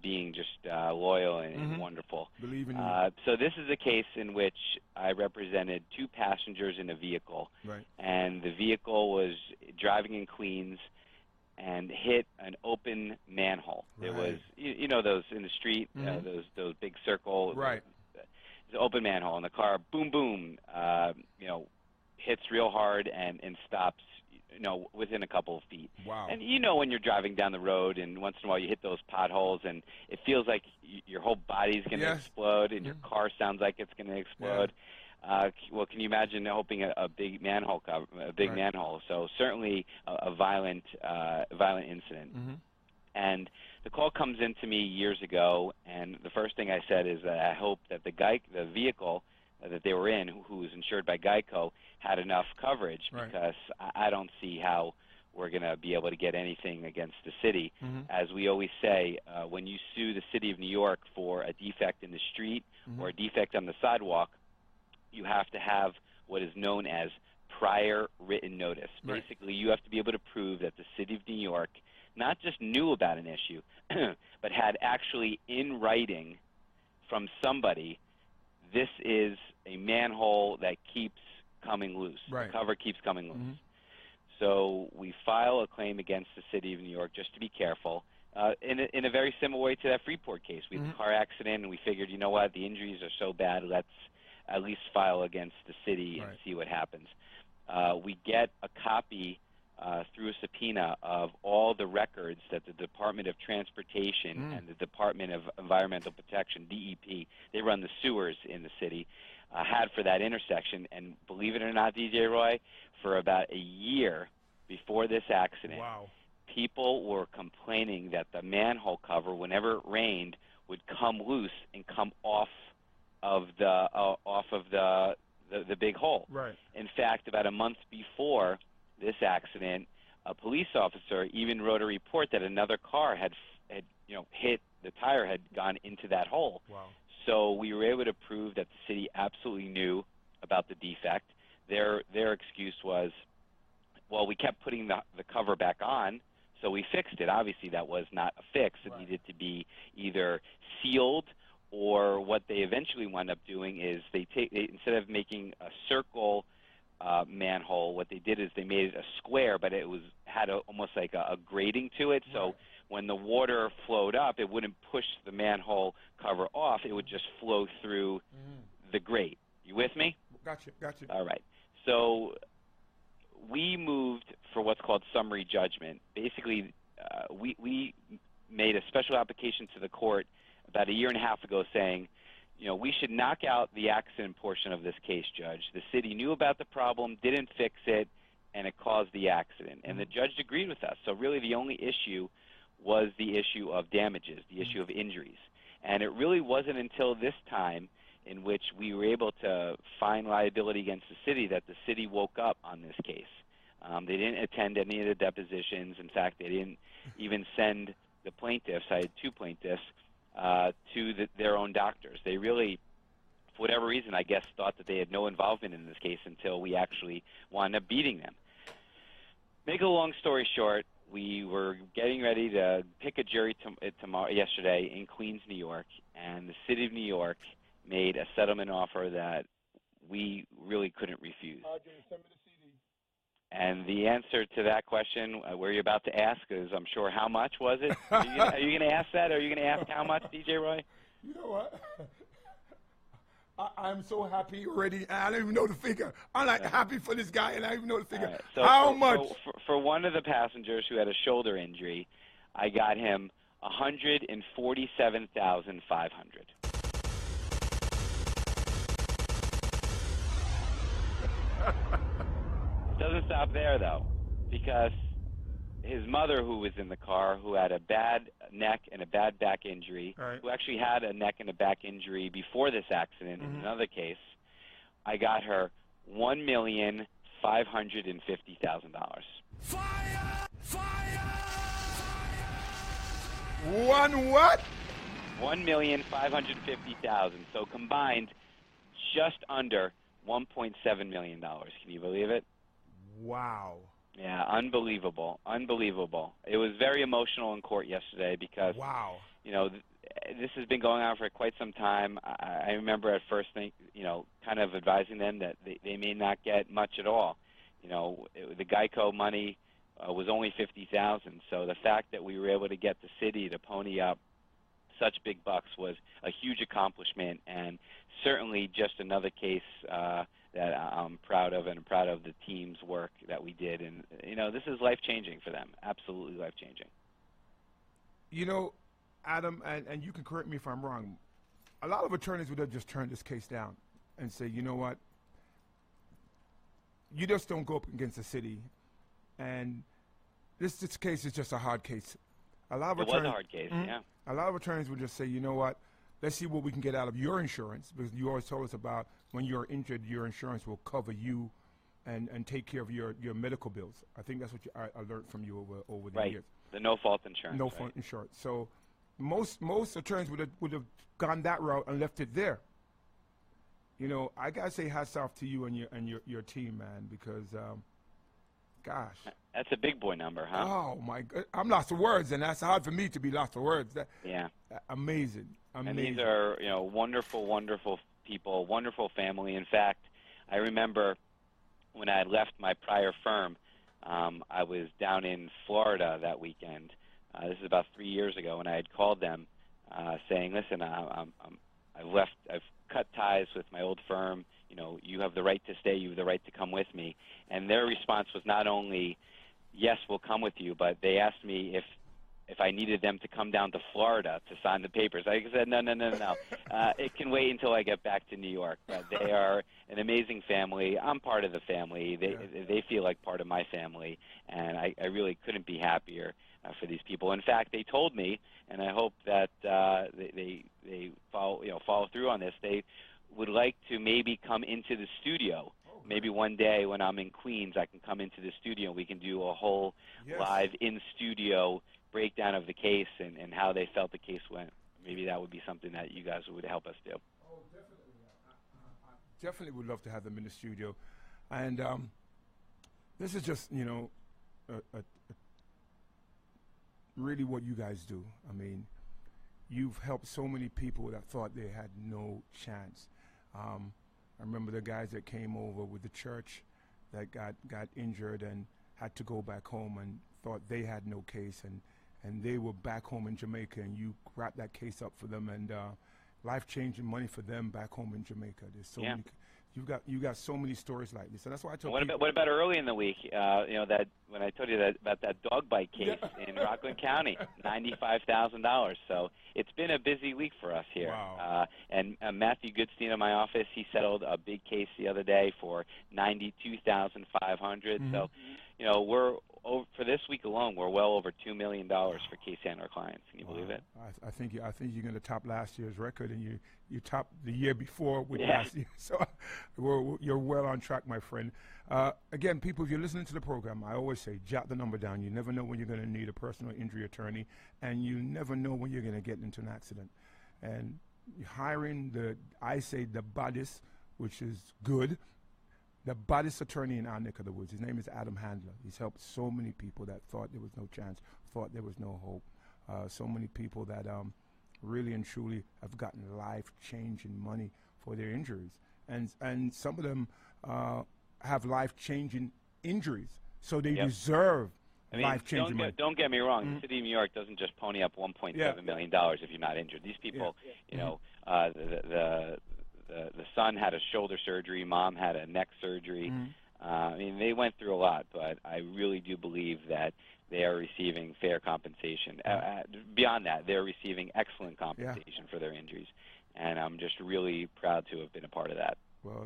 being just loyal and wonderful. Believe in you. So this is a case in which I represented two passengers in a vehicle, Right. and the vehicle was driving in Queens and hit an open manhole. Right. It was, you know, those in the street, those big circle. Right. It's an open manhole, and the car, boom, boom, hits real hard and stops, within a couple of feet. Wow. And when you're driving down the road and once in a while you hit those potholes and it feels like your whole body's going to explode and your car sounds like it's going to explode. Well, can you imagine opening a big manhole cover, manhole? So certainly a violent incident. And the call comes in to me years ago, and the first thing I said is that I hope that the vehicle that they were in, who was insured by Geico, had enough coverage, because I don't see how we're going to be able to get anything against the city. As we always say, when you sue the city of New York for a defect in the street or a defect on the sidewalk, you have to have what is known as prior written notice. Basically, you have to be able to prove that the city of New York not just knew about an issue, but had actually in writing from somebody, this is a manhole that keeps coming loose. The cover keeps coming loose. So we file a claim against the city of New York, just to be careful, in a very similar way to that Freeport case. We had a car accident, and we figured, you know what, the injuries are so bad, let's at least file against the city and see what happens. We get a copy through a subpoena of all the records that the Department of Transportation and the Department of Environmental Protection, DEP, they run the sewers in the city, had for that intersection. And believe it or not, DJ Roy, for about a year before this accident, people were complaining that the manhole cover, whenever it rained, would come loose and come off of the big hole. In fact, about a month before this accident, a police officer even wrote a report that another car had hit, the tire had gone into that hole. So we were able to prove that the city absolutely knew about the defect. Their excuse was, well, we kept putting the cover back on, so we fixed it. Obviously, that was not a fix. It needed to be either sealed, or what they eventually wound up doing is they instead of making a circle manhole, what they did is they made it a square, but it had almost like a grating to it. So when the water flowed up, it wouldn't push the manhole cover off. It would just flow through the grate. You with me? Gotcha. All right. So we moved for what's called summary judgment. Basically, we made a special application to the court about a year and a half ago saying, we should knock out the accident portion of this case, Judge. The city knew about the problem, didn't fix it, and it caused the accident. And the judge agreed with us. So really the only issue was the issue of damages, the issue of injuries. And it really wasn't until this time in which we were able to find liability against the city that the city woke up on this case. They didn't attend any of the depositions. In fact, they didn't even send the plaintiffs. I had two plaintiffs to their own doctors. They really, for whatever reason, I guess, thought that they had no involvement in this case until we actually wound up beating them. Make a long story short, we were getting ready to pick a jury yesterday in Queens, New York, and the city of New York made a settlement offer that we really couldn't refuse. And the answer to that question, where you're about to ask, is I'm sure, how much was it? Are you going to ask that? Or are you going to ask how much, DJ Roy? You know what? I'm so happy already. I don't even know the figure. I'm like happy for this guy, and I don't even know the figure. Right. So how much? So for one of the passengers who had a shoulder injury, I got him $147,500. Doesn't stop there, though, because his mother, who was in the car, who had a bad neck and a bad back injury, who actually had a neck and a back injury before this accident in another case, I got her $1,550,000. Fire! Fire! One what? $1,550,000. So combined, just under $1.7 million. Can you believe it? Wow. Yeah, unbelievable, unbelievable. It was very emotional in court yesterday because, wow, this has been going on for quite some time. I remember at first, kind of advising them that they may not get much at all. The Geico money was only $50,000. So the fact that we were able to get the city to pony up such big bucks was a huge accomplishment, and certainly just another case that I'm proud of, and I'm proud of the team's work that we did. And this is life-changing for them, absolutely life-changing. Adam, and you can correct me if I'm wrong, a lot of attorneys would have just turned this case down and say, you know what, you just don't go up against the city, and this case is just a hard case. It was a hard case, yeah. A lot of attorneys would just say, you know what, let's see what we can get out of your insurance, because you always told us about when you're injured, your insurance will cover you and take care of your medical bills. I think that's what I learned from you over the years. The no-fault insurance. No-fault insurance. So most attorneys would have gone that route and left it there. I gotta say hats off to you and your team, man, because gosh. That's a big boy number, huh? Oh my God, I'm lost for words, and that's hard for me to be lost for words. Amazing. And these are wonderful, wonderful people, wonderful family. In fact, I remember when I had left my prior firm, I was down in Florida that weekend. This is about 3 years ago, and I had called them saying, "Listen, I've cut ties with my old firm. You have the right to stay. You have the right to come with me." And their response was not only, "Yes, we'll come with you," but they asked me if I needed them to come down to Florida to sign the papers. I said, no. It can wait until I get back to New York. But they are an amazing family. I'm part of the family. They feel like part of my family, and I really couldn't be happier for these people. In fact, they told me, and I hope that they follow through on this. They would like to maybe come into the studio. Maybe one day when I'm in Queens, I can come into the studio and we can do a whole live in-studio breakdown of the case and how they felt the case went. Maybe that would be something that you guys would help us do. Oh, definitely. I definitely would love to have them in the studio. And this is just, really what you guys do. I mean, you've helped so many people that thought they had no chance. I remember the guys that came over with the church that got injured and had to go back home and thought they had no case, and they were back home in Jamaica, and you wrapped that case up for them, and life-changing money for them back home in Jamaica. There's so many. You got so many stories like this, and that's why I told people. What about early in the week? That when I told you about that dog bite case in Rockland County, $95,000. So it's been a busy week for us here. Wow. And Matthew Goodstein in my office, he settled a big case the other day for $92,500. Mm-hmm. So, we're for this week alone, we're well over $2 million for case handler clients. Can you believe it? I think you're going to top last year's record, and you topped the year before with last year. So you're well on track, my friend. Again, people, if you're listening to the program, I always say, jot the number down. You never know when you're going to need a personal injury attorney, and you never know when you're going to get into an accident. And hiring the baddest, which is good, the baddest attorney in our neck of the woods. His name is Adam Handler. He's helped so many people that thought there was no chance, thought there was no hope. So many people that really and truly have gotten life-changing money for their injuries. And some of them have life-changing injuries, so they deserve life-changing money. Don't get me wrong. The city of New York doesn't just pony up $1.7 million if you're not injured. These people, the son had a shoulder surgery, mom had a neck surgery. They went through a lot, but I really do believe that they are receiving fair compensation. Beyond that, they're receiving excellent compensation for their injuries, and I'm just really proud to have been a part of that. Well,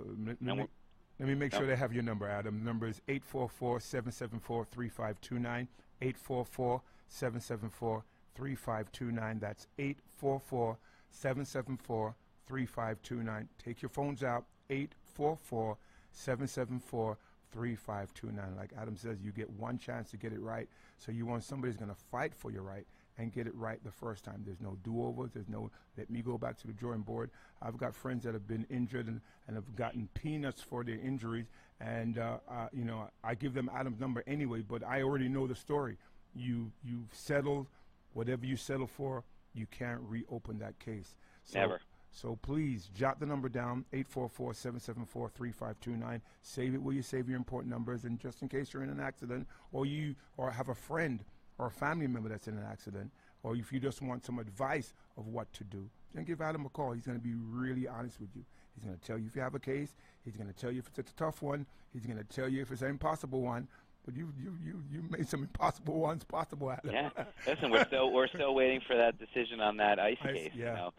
let me make sure they have your number, Adam. The number is 844-774-3529, 844-774-3529. That's 844-774-3529. Take your phones out, 844-774-3529. Like Adam says, you get one chance to get it right, so you want somebody who's going to fight for your right and get it right the first time. There's no do-overs. There's no let me go back to the drawing board. I've got friends that have been injured and have gotten peanuts for their injuries, and I give them Adam's number anyway, but I already know the story. You've settled whatever you settle for. You can't reopen that case. Never. So please jot the number down, 844-774-3529. Save it where you save your important numbers, and just in case you're in an accident, or have a friend or a family member that's in an accident, or if you just want some advice of what to do, then give Adam a call. He's going to be really honest with you. He's going to tell you if you have a case. He's going to tell you if it's a tough one. He's going to tell you if it's an impossible one. But you made some impossible ones possible, Adam. Yeah. Listen, we're still waiting for that decision on that ICE case. Yeah.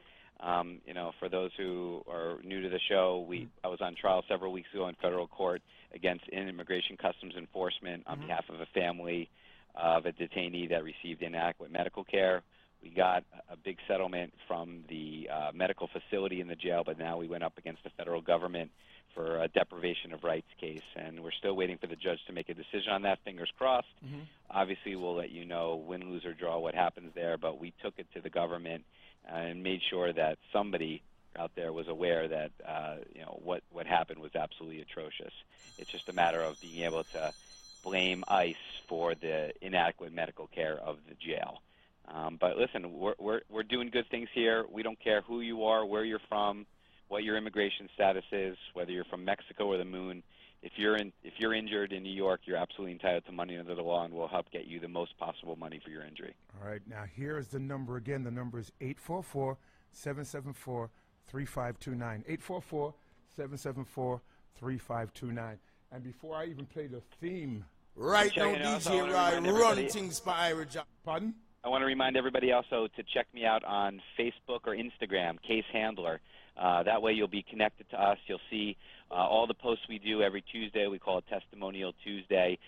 For those who are new to the show, I was on trial several weeks ago in federal court against Immigration Customs Enforcement on behalf of a family of a detainee that received inadequate medical care. We got a big settlement from the medical facility in the jail, but now we went up against the federal government for a deprivation of rights case, and we're still waiting for the judge to make a decision on that. Fingers crossed. Obviously, we'll let you know, win, lose, or draw, what happens there, but we took it to the government and made sure that somebody out there was aware that what happened was absolutely atrocious. It's just a matter of being able to blame ICE for the inadequate medical care of the jail. But listen, we're doing good things here. We don't care who you are, where you're from, what your immigration status is, whether you're from Mexico or the moon. If you're injured in New York, you're absolutely entitled to money under the law, and we'll help get you the most possible money for your injury. All right. Now, here is the number again. The number is 844-774-3529. 844-774-3529. And before I even play the theme. Right now, DJ Roy, run things by Ira John. Pardon? I want to remind everybody also to check me out on Facebook or Instagram, Case Handler. That way you'll be connected to us. You'll see all the posts we do every Tuesday. We call it Testimonial Tuesday.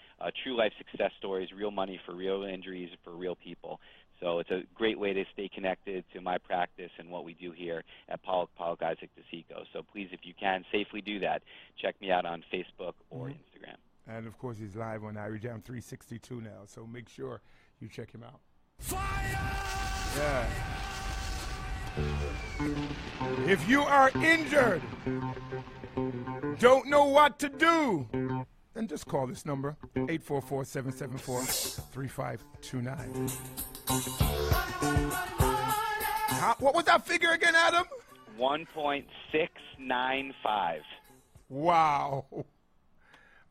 True life success stories, real money for real injuries for real people. So it's a great way to stay connected to my practice and what we do here at Pollock Isaac DeSico. So please, if you can, safely do that. Check me out on Facebook or Instagram. And, of course, he's live on Irie Jam 362 now, so make sure you check him out. Fire! Yeah. If you are injured, don't know what to do, then just call this number, 844-774-3529. What was that figure again, Adam? 1.695. Wow.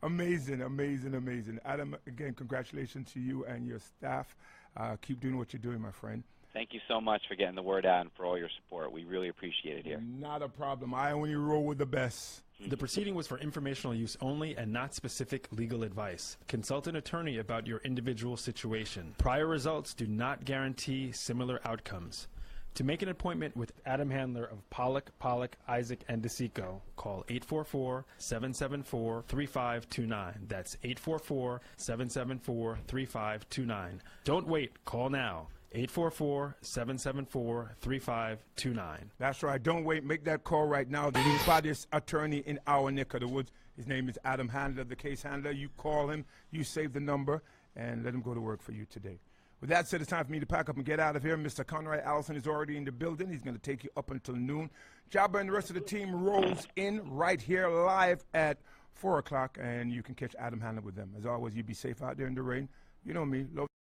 Amazing, amazing, amazing. Adam, again, congratulations to you and your staff. Keep doing what you're doing, my friend. Thank you so much for getting the word out and for all your support. We really appreciate it here. Not a problem. I only roll with the best. The proceeding was for informational use only and not specific legal advice. Consult an attorney about your individual situation. Prior results do not guarantee similar outcomes. To make an appointment with Adam Handler of Pollock, Isaac, and DeSico, call 844-774-3529. That's 844-774-3529. Don't wait. Call now. 844-774-3529. That's right. Don't wait. Make that call right now. The baddest attorney in our neck of the woods. His name is Adam Handler, the case handler. You call him, you save the number, and let him go to work for you today. With that said, it's time for me to pack up and get out of here. Mr. Conrad Allison is already in the building. He's going to take you up until noon. Jabba and the rest of the team rolls in right here live at 4 o'clock, and you can catch Adam Handler with them. As always, you be safe out there in the rain. You know me. Love